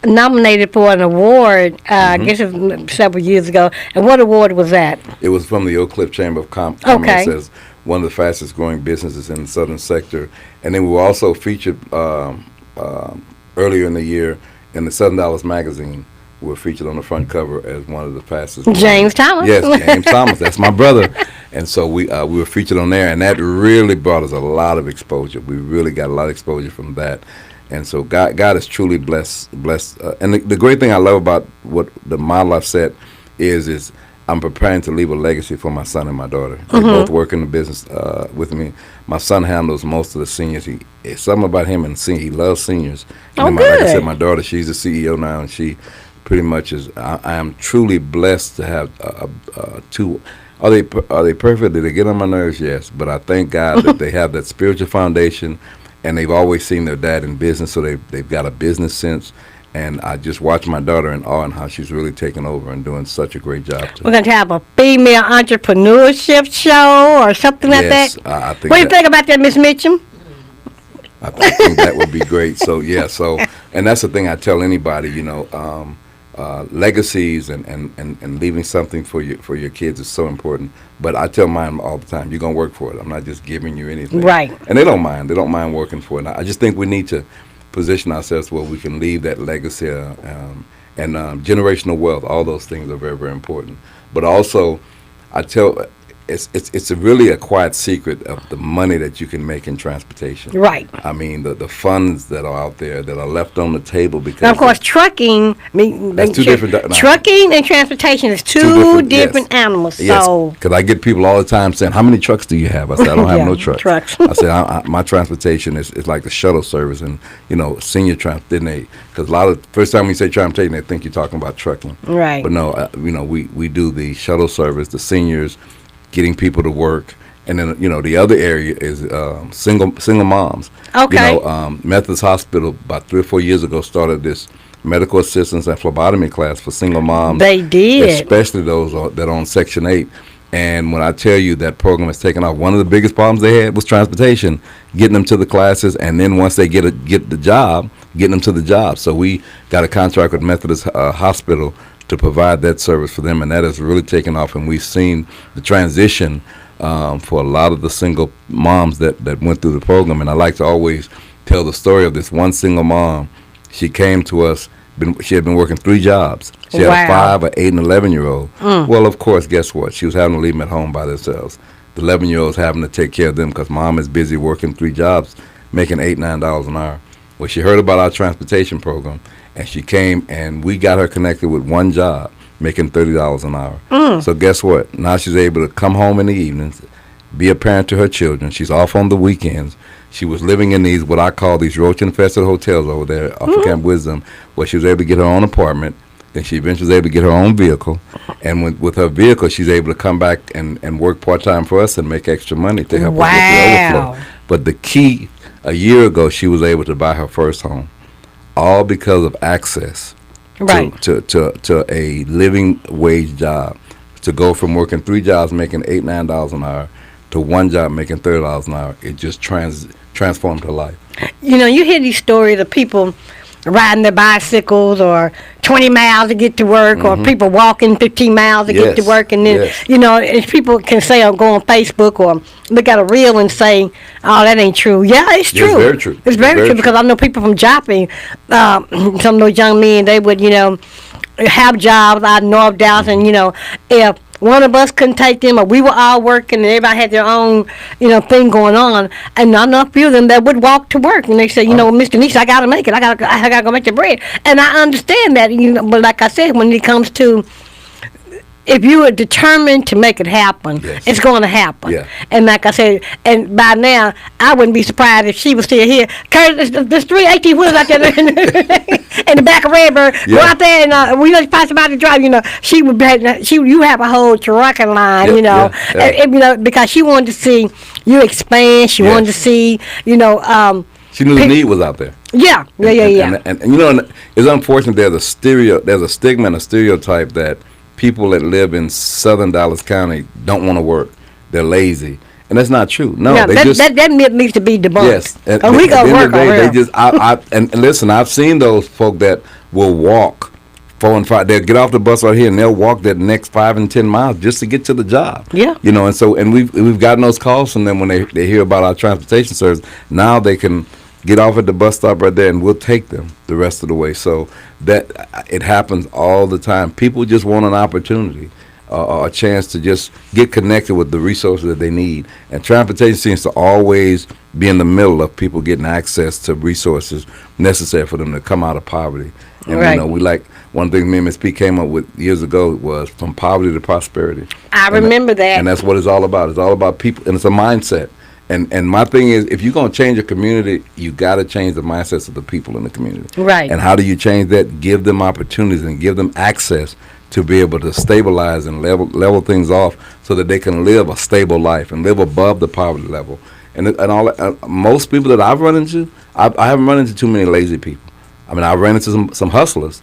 nominated for an award, I guess it was several years ago. And what award was that? It was from the Oak Cliff Chamber of Commerce as one of the fastest growing businesses in the southern sector. And then we were also featured earlier in the year in the Southern Dallas Magazine. We were featured on the front cover as one of the fastest. James Thomas. Yes, James Thomas. That's my brother. And so we were featured on there, and that really brought us a lot of exposure. We really got a lot of exposure from that. And so God has truly blessed. And the great thing I love about what the model I've set is I'm preparing to leave a legacy for my son and my daughter. They both work in the business with me. My son handles most of the seniors. It's something about him and senior. He loves seniors. And good. Like I said, my daughter, she's the CEO now, and she pretty much is. I am truly blessed to have two. Are they perfect? Did they get on my nerves? Yes, but I thank God that they have that spiritual foundation, and they've always seen their dad in business, so they've got a business sense. And I just watch my daughter in awe and how she's really taking over and doing such a great job. We're going to have a female entrepreneurship show or something like that. Yes, I think. What do you think about that, Miss Mitchum? I think that would be great. So yeah, and that's the thing I tell anybody. Legacies and leaving something for your kids is so important. But I tell mine all the time, you're gonna work for it. I'm not just giving you anything. Right. And they don't mind. They don't mind working for it. I just think we need to position ourselves where we can leave that legacy and generational wealth. All those things are very, very important. But also, I tell. It's really a quiet secret of the money that you can make in transportation. Right. I mean, the funds that are out there that are left on the table because. Now, of course, trucking. That's two different. Trucking and transportation is two different animals. Yes, So. because I get people all the time saying, "How many trucks do you have?" I said, "I don't have no trucks." I said, "My transportation is like the shuttle service and senior transit." Didn't they? Because first time we say transportation, they think you're talking about trucking. Right. But no, we do the shuttle service, the seniors. Getting people to work, and then the other area is single moms. Okay. Methodist Hospital about 3 or 4 years ago started this medical assistance and phlebotomy class for single moms. They did, especially those that are on Section 8. And when I tell you that program has taken off, one of the biggest problems they had was transportation, getting them to the classes, and then once they get the job, getting them to the job. So we got a contract with Methodist Hospital to provide that service for them, and that has really taken off, and we've seen the transition for a lot of the single moms that went through the program. And I like to always tell the story of this one single mom. She came to us, she had been working 3 jobs. She had a 5, an 8, and 11-year-old. Well, of course, guess what? She was having to leave them at home by themselves. The 11-year-old's having to take care of them because mom is busy working 3 jobs, making $8, $9 an hour. Well, she heard about our transportation program, and she came, and we got her connected with one job, making $30 an hour. So guess what? Now she's able to come home in the evenings, be a parent to her children. She's off on the weekends. She was living in these, what I call these roach-infested hotels over there off of Camp Wisdom, where she was able to get her own apartment. Then she eventually was able to get her own vehicle. And with her vehicle, she's able to come back and work part-time for us and make extra money to help us with the overflow. But the key, a year ago, she was able to buy her first home, all because of access to a living wage job, to go from working 3 jobs making $8, $9 an hour to one job making $30 an hour. It just transformed her life. You hear these stories of people riding their bicycles or 20 miles to get to work, or people walking 15 miles to get to Yes, work, and then yes. if people can say or go on Facebook or look at a reel and say, "Oh, that ain't true." Yeah, it's It's true. very true. It's very true, because I know people from Joplin, some of those young men, they would have jobs out in North Dallas, and if one of us couldn't take them, or we were all working, and everybody had their own, thing going on, and I know a few of them that would walk to work, and they say, Mr. Nisha, I gotta make it. I gotta go make the bread, and I understand that, but like I said, when it comes to, if you are determined to make it happen, Yes. it's going to happen. Yeah. And like I said, and by now, I wouldn't be surprised if she was still here. Curtis, there's 3 18 wheels out there in the back of Redbird. Go Yeah. out there and we just pass by to drive. She would you have a whole trucking line. Yeah, yeah. And, because she wanted to see you expand. She wanted to see She knew the need was out there. Yeah. And it's unfortunate there's a stigma and a stereotype that people that live in Southern Dallas County don't want to work. They're lazy. And that's not true. No, Yeah, they that myth needs to be debunked. Yes. And we at got the end work of the day, on they it. just and listen, I've seen those folk that will walk 4 and 5. They'll get off the bus right here and they'll walk that next 5 and 10 miles just to get to the job. Yeah. And we've gotten those calls from them when they hear about our transportation service. Now they can get off at the bus stop right there and we'll take them the rest of the way. So that it happens all the time. People just want an opportunity. A chance to just get connected with the resources that they need. And transportation seems to always be in the middle of people getting access to resources necessary for them to come out of poverty. And Right. we like one thing me and Ms. P came up with years ago was from poverty to prosperity. I remember that. And that's what it's all about. It's all about people, and it's a mindset. And my thing is, if you're going to change a community, you got to change the mindsets of the people in the community. Right. And how do you change that? Give them opportunities and give them access to be able to stabilize and level things off so that they can live a stable life and live above the poverty level. Most people that I've run into, I haven't run into too many lazy people. I mean, I've run into some hustlers.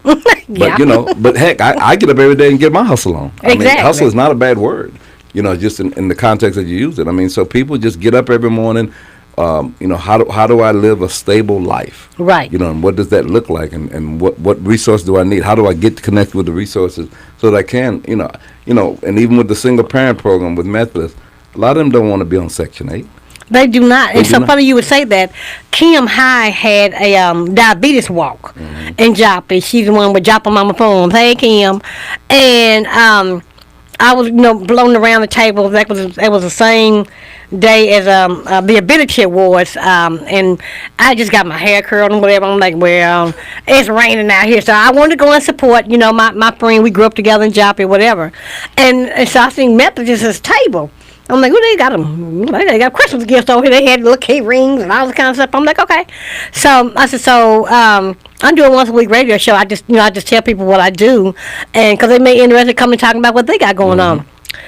Yeah. But but heck, I get up every day and get my hustle on. I mean, Exactly. hustle is not a bad word. Just in the context that you use it. I mean, so people just get up every morning. How do I live a stable life? Right. And what does that look like? And what resources do I need? How do I get connected with the resources so that I can, and even with the single parent program with Methodist, a lot of them don't want to be on Section 8. They do not. They It's do so not. funny you would say that. Kim High had a diabetes walk in Joplin. She's the one with Joplin Mama Farms. Hey, Kim. And I was, blown around the table. That was the same day as the Ability Awards, and I just got my hair curled and whatever. I'm like, well, it's raining out here, so I wanted to go and support, my friend. We grew up together in Joplin, whatever. And so I seen Methodist's table. I'm like, they got them. They got Christmas gifts over here. They had little key rings and all this kind of stuff. I'm like, okay. So I said, I'm doing once a week radio show. I just tell people what I do, and because they may be interested in coming talking about what they got going on.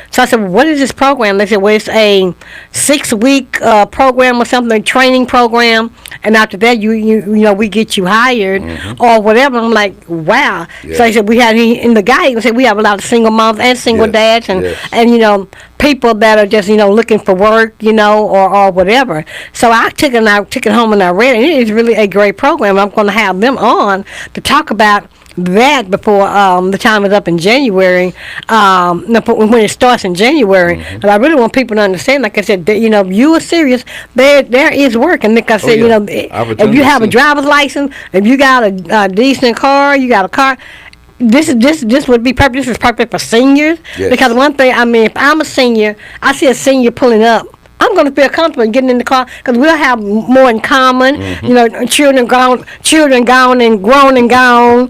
So I said, well, what is this program? They said, well, it's a 6-week program or something, a training program, and after that, we get you hired or whatever. I'm like, wow. Yeah. So I said, the guy even said we have a lot of single moms and single Yes, dads, and yes. and people that are just looking for work, or whatever. So I took it home and I read it. It is really a great program. I'm going to have them on to talk about that before the time is up in January, when it starts in January. And I really want people to understand, like I said, that, you are serious, there is work. And like I said, yeah. if you have a Opportunities. driver's license, if you got a decent car, you got a car, this would be perfect. This is perfect for seniors. Yes. Because one thing, I mean, if I'm a senior, I see a senior pulling up, I'm going to feel comfortable in getting in the car because we'll have more in common. Children gone and grown and gone.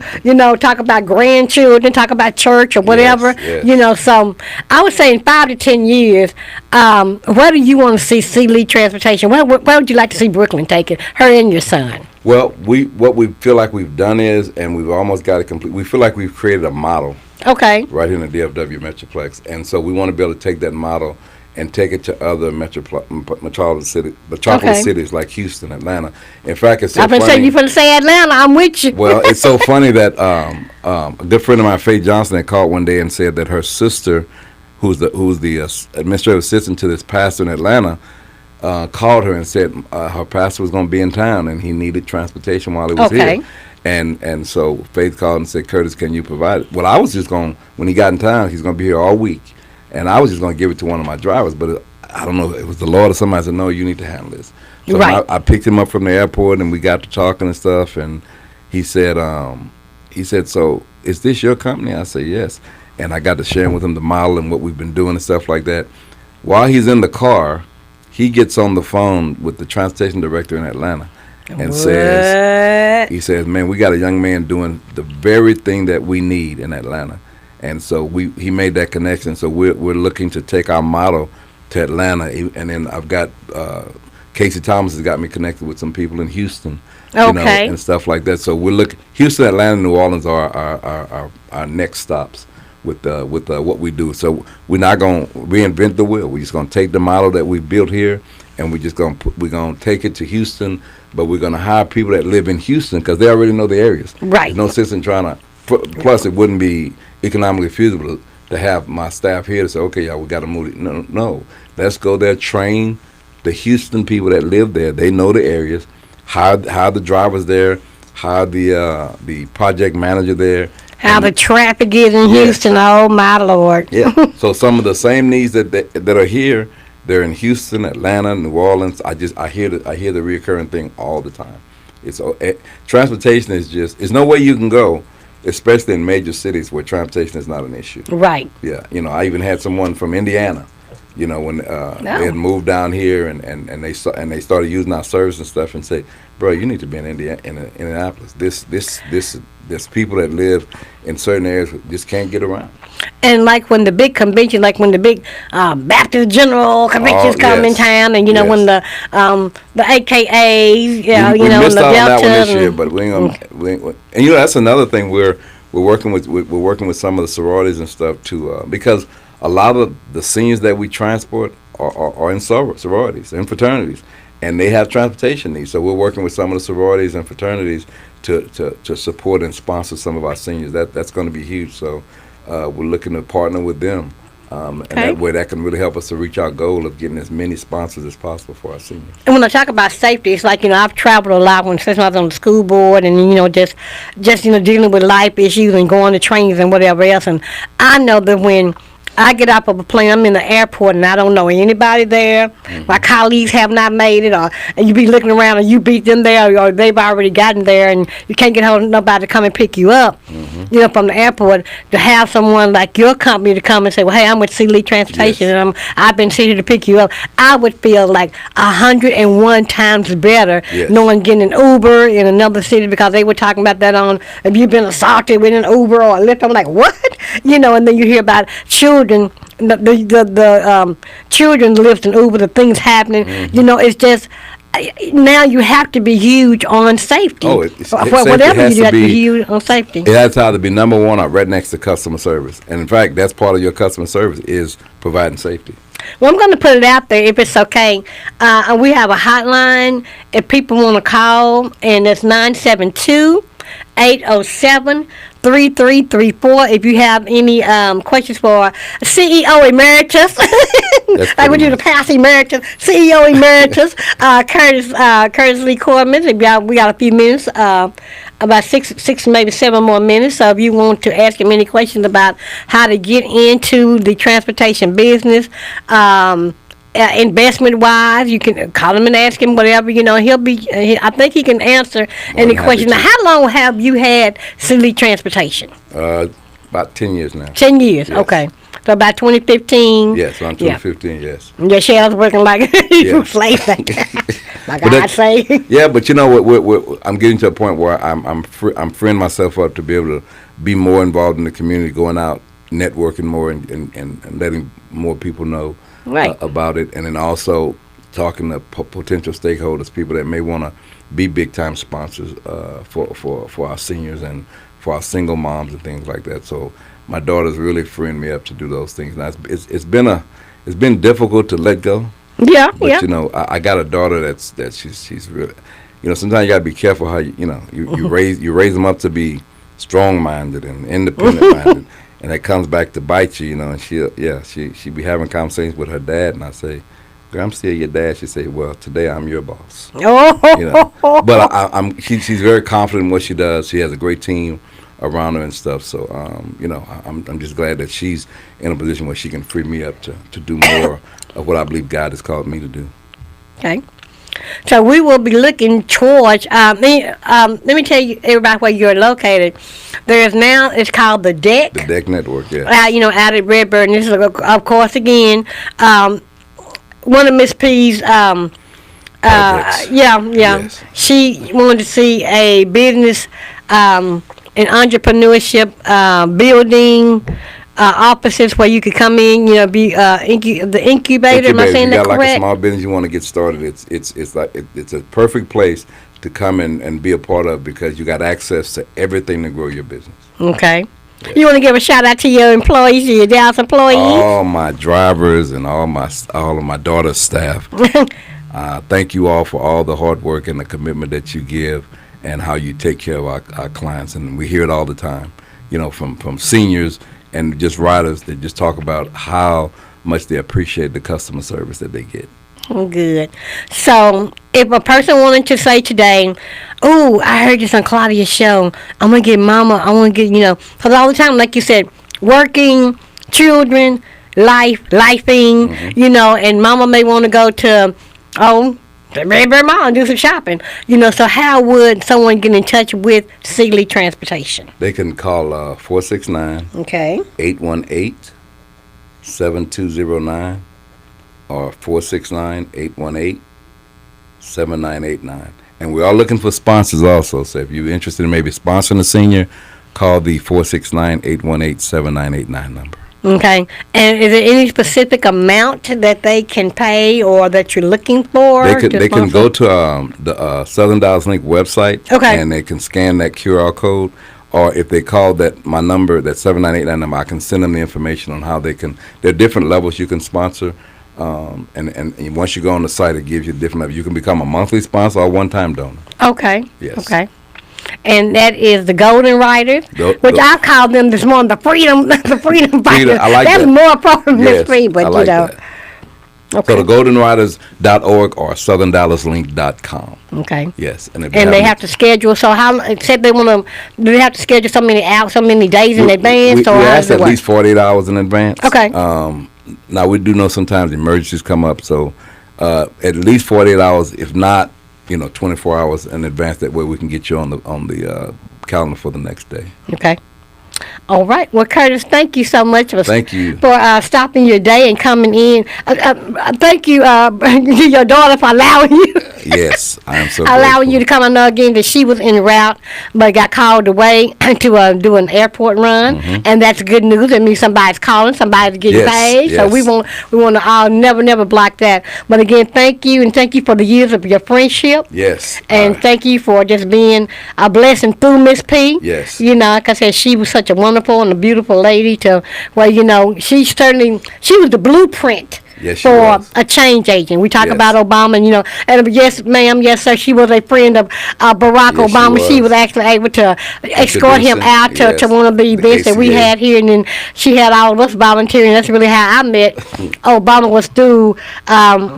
Talk about grandchildren, talk about church or whatever. yes. So I would say in 5 to 10 years, where do you want to see C-Lee Transportation? Where would you like to see Brooklyn take it? Her and your son. Well, what we feel like we've done is, and we've almost got it complete. We feel like we've created a model Okay. right here in the DFW Metroplex, and so we want to be able to take that model and take it to other metropolitan cities like Houston, Atlanta. In fact, it's so I'm going to say, funny. you finna say Atlanta, I'm with you. Well, it's so funny that a good friend of mine, Faye Johnson, had called one day and said that her sister, who's the administrative assistant to this pastor in Atlanta, called her and said her pastor was going to be in town and he needed transportation while he was Okay. here. And so Faith called and said, Curtis, can you provide it? Well, I was just going, when he got in town, he's going to be here all week. And I was just going to give it to one of my drivers. But I don't know, it was the Lord or somebody said, no, you need to handle this. So Right. I picked him up from the airport and we got to talking and stuff. And he said, so is this your company? I said, yes. And I got to sharing with him the model and what we've been doing and stuff like that. While he's in the car, he gets on the phone with the transportation director in Atlanta and says, he says, man, we got a young man doing the very thing that we need in Atlanta. And so he made that connection. So we're looking to take our model to Atlanta. And then I've got Casey Thomas has got me connected with some people in Houston, Okay. and stuff like that. So we're looking, Houston, Atlanta, New Orleans are our next stops with what we do. So we're not going to reinvent the wheel. We're just going to take the model that we built here, and we're going to take it to Houston. But we're going to hire people that live in Houston because they already know the areas. Right. There's no sense in trying to. Plus, it wouldn't be economically feasible to have my staff here to say, okay, y'all, we got to move it. No. Let's go there, train the Houston people that live there. They know the areas. Hire the drivers there. Hire the project manager there. How the traffic is in Yeah. Houston, oh my Lord. Yeah. So some of the same needs that are here, they're in Houston, Atlanta, New Orleans. I hear the reoccurring thing all the time. It's transportation is just, there's no way you can go, especially in major cities where transportation is not an issue. Right. Yeah. I even had someone from Indiana, when they had moved down here and they started using our service and stuff and say, bro, you need to be in Indianapolis. There's people that live in certain areas who just can't get around. And like when the big convention, like when the big Baptist General conventions come in yes. town, and Yes. when the AKAs, we and missed the out on that one Delta this year, but we ain't gonna. And that's another thing we're working with some of the sororities and stuff too, because a lot of the seniors that we transport are in sororities and fraternities, and they have transportation needs. So we're working with some of the sororities and fraternities to support and sponsor some of our seniors. That's going to be huge. So we're looking to partner with them. And that way that can really help us to reach our goal of getting as many sponsors as possible for our seniors. And when I talk about safety, it's like, I've traveled a lot since I was on the school board and, just dealing with life issues and going to trains and whatever else. And I know that when I get off of a plane, I'm in the airport and I don't know anybody there. Mm-hmm. My colleagues have not made it, and you be looking around and you beat them there, or they've already gotten there and you can't get hold of nobody to come and pick you up. Mm-hmm. From the airport, to have someone like your company to come and say, well, hey, I'm with C. Lee Transportation, Yes. and I've been sent here to pick you up. I would feel like 101 times better Yes. knowing getting an Uber in another city, because they were talking about that on, if you've been assaulted with an Uber or a Lyft. I'm like, what? And then you hear about children, the children lift in Uber, the things happening. Mm-hmm. It's just, now you have to be huge on safety. Oh, safety whatever has you do, to have to be be- huge on safety. It has to be number one or right next to customer service. And in fact, that's part of your customer service is providing safety. Well, I'm going to put it out there if it's okay. We have a hotline if people want to call, and it's 972-807-3334. If you have any questions for CEO Emeritus, like we do the past Emeritus, CEO Emeritus, Curtis Lee Corbin. We got a few minutes, about six, maybe 7 more minutes. So if you want to ask him any questions about how to get into the transportation business, investment wise, you can call him and ask him whatever. He'll be. I think he can answer any than happy question. Now, to. how long have you had C. Lee Transportation? About 10 years now. 10 years. Yes. Okay. So about 2015. Yes, around 2015, yes. Your shell's working like Yeah. slave like But I that- say. Yeah, but I'm getting to a point where I'm freeing myself up to be able to be more involved in the community, going out, networking more, and letting more people know Right. about it, and then also talking to potential stakeholders, people that may want to be big time sponsors for our seniors and for our single moms and things like that. So my daughter's really freeing me up to do those things. Now it's been difficult to let go. Yeah, But yeah. I got a daughter that she's really, sometimes you gotta be careful how you raise them up to be strong minded and independent minded, and it comes back to bite you, and she be having conversations with her dad, and I say, I'm still your dad. She said, well, today I'm your boss. Oh, You know, but she's very confident in what she does. She has a great team around her and stuff. So, I'm just glad that she's in a position where she can free me up to do more of what I believe God has called me to do. okay. So we will be looking towards. Let me tell you everybody where you're located. There's now, it's called the Deck. The Deck Network, yeah. Out at Redbird. And this is, of course, again, one of Miss P's. Projects. Yeah. Yes. She wanted to see a business, an entrepreneurship building. Offices where you could come in, be the incubator. Am I saying that you got like a correct? small business you want to get started. It's a perfect place to come in and be a part of because you got access to everything to grow your business. Okay. You want to give a shout out to your employees, your Dallas employees? All my drivers and all of my daughter's staff. Thank you all for all the hard work and the commitment that you give and how you take care of our clients. And we hear it all the time, from seniors and just riders that just talk about how much they appreciate the customer service that they get. Good. So, if a person wanted to say today, "Oh, I heard this on Claudia's show. I'm gonna get Mama. I want to get because all the time, like you said, working, children, lifing, and Mama may want to go to Redbird Mall and do some shopping. So how would someone get in touch with Sealy Transportation? They can call 469 Okay. 818-7209 or 469-818-7989. And we are looking for sponsors also. So if you're interested in maybe sponsoring a senior, call the 469-818-7989 number. Okay. And is there any specific amount that they can pay or that you're looking for? They can go to the Southern Dallas Link website. Okay. And they can scan that QR code. Or if they call my number, that 7989 number, I can send them the information on how they can. There are different levels you can sponsor. And once you go on the site, it gives you different levels. You can become a monthly sponsor or a one-time donor. Okay. Yes. Okay. And that is the Golden Riders, which I called them this morning the Freedom Fighters. I like That's that. more appropriate, Miss Yes, Free, but I like that. Okay. So the goldenriders.org or southerndallasLink.com. Okay. Yes. And they have to schedule. So how? Except they want to. Do they have to schedule so many days in advance? We or ask at least 48 hours in advance. Okay. Now we do know sometimes emergencies come up, so at least 48 hours, if not, 24 hours in advance. That way we can get you on the calendar for the next day. Okay. All right. Well, Curtis, thank you so much for stopping your day and coming in. Thank you, your daughter, for allowing you. Yes, I am so allowing grateful. you to come. I know again that she was en route, but got called away to do an airport run, and that's good news. It means somebody's calling, somebody's getting paid. Yes. So we want to all never block that. But again, thank you, and thank you for the years of your friendship. Yes. And thank you for just being a blessing through Miss P. Yes. Like I said, she was such a wonderful and a beautiful lady she was the blueprint. Yes, she for was. a change agent. We talk Yes. about Obama, and yes, ma'am, yes, sir, she was a friend of Barack Yes, she Obama. She was. was actually able to escort him out Yes. to one of the events that we ACA. had here, and then she had all of us volunteering. That's really how I met Obama, was through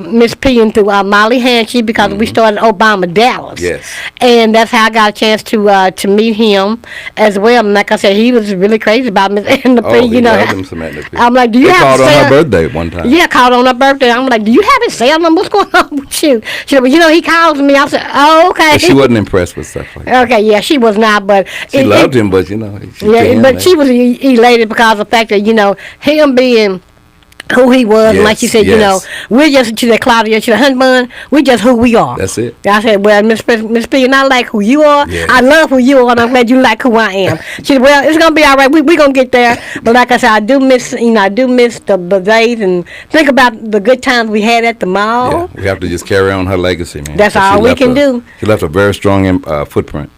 Miss P and through Molly Hanshy, because we started Obama Dallas. Yes. And that's how I got a chance to meet him as well. And like I said, he was really crazy about Miss Edna P. He loved him some Edna P. I'm like, do you They have called to on say her birthday one time. Yeah, called on her birthday. I'm like, do you have his cell number? What's going on with you? She said, well, he calls me. I said, oh, okay. But she wasn't impressed with stuff like that. Okay, yeah, she was not, but She loved him, but she she was elated because of the fact that him being who he was, and like you said, we're just to the Claudia, to the Hunt Bun, we're just who we are. That's it. I said, well, Miss P, and I like who you are. Yes. I love who you are, and I'm glad you like who I am. She said, well, it's gonna be all right. We're gonna get there. But like I said, I do miss the days and think about the good times we had at the mall. Yeah, we have to just carry on her legacy, man. That's all we can do. She left a very strong footprint.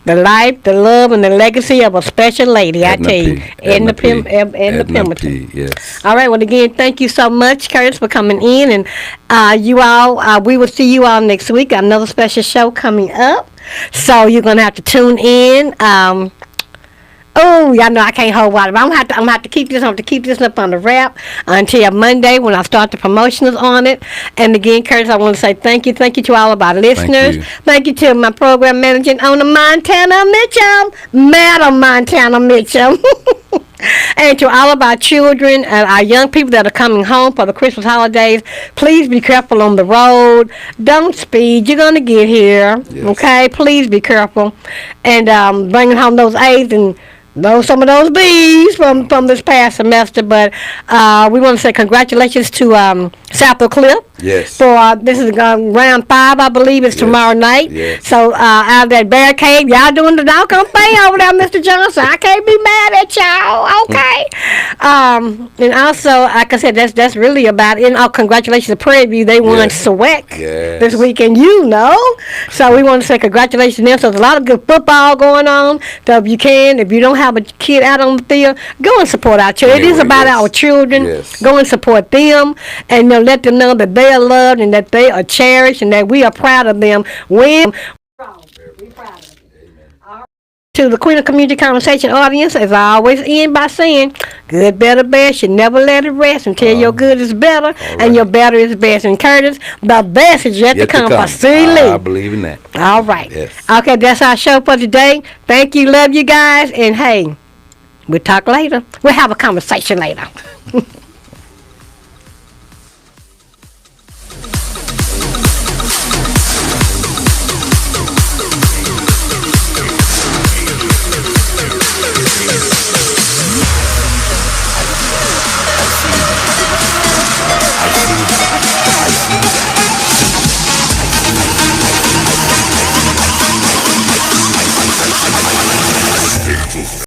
The life, the love, and the legacy of a special lady, I tell you. Edna Pemberton. P, yes. All right, well, again, thank you so much, Curtis, for coming in. And you all, we will see you all next week. Got another special show coming up. So you're going to have to tune in. Oh, y'all know I can't hold water, but I'm gonna have to keep this. I'm gonna have to keep this up on the wrap until Monday when I start the promotions on it. And again, Curtis, I want to say thank you to all of our listeners. you. Thank you to my program manager, owner Montana Mitchum, Madam Montana Mitchum. And to all of our children and our young people that are coming home for the Christmas holidays, please be careful on the road. Don't speed. You're going to get here. Yes. Okay? Please be careful. And bringing home those A's and some of those B's from this past semester. But we want to say congratulations to South Oak Cliff. Yes. For this is round 5, I believe, it's Yes. tomorrow night. Yes. So out of that barricade, y'all doing the doggone thing over there, Mr. Johnson. I can't be mad at y'all. Okay. And also, like I said, that's really about it. And congratulations to Prairie View. They won Yes. SWAC Yes. this weekend, So we want to say congratulations to them. So there's a lot of good football going on. So if you don't have a kid out on the field, go and support our children. It is Anyway, about yes. our children. Yes. Go and support them, and let them know that they are loved and that they are cherished and that we are proud of them. To the Queen of Community Conversation audience, as I always end by saying, good, better, best. You never let it rest until your good is better and your better is best. And Curtis, the best is yet to come for C. Lee. I believe in that. All right. Yes. Okay, that's our show for today. Thank you, love you guys, and hey, we'll talk later. We'll have a conversation later.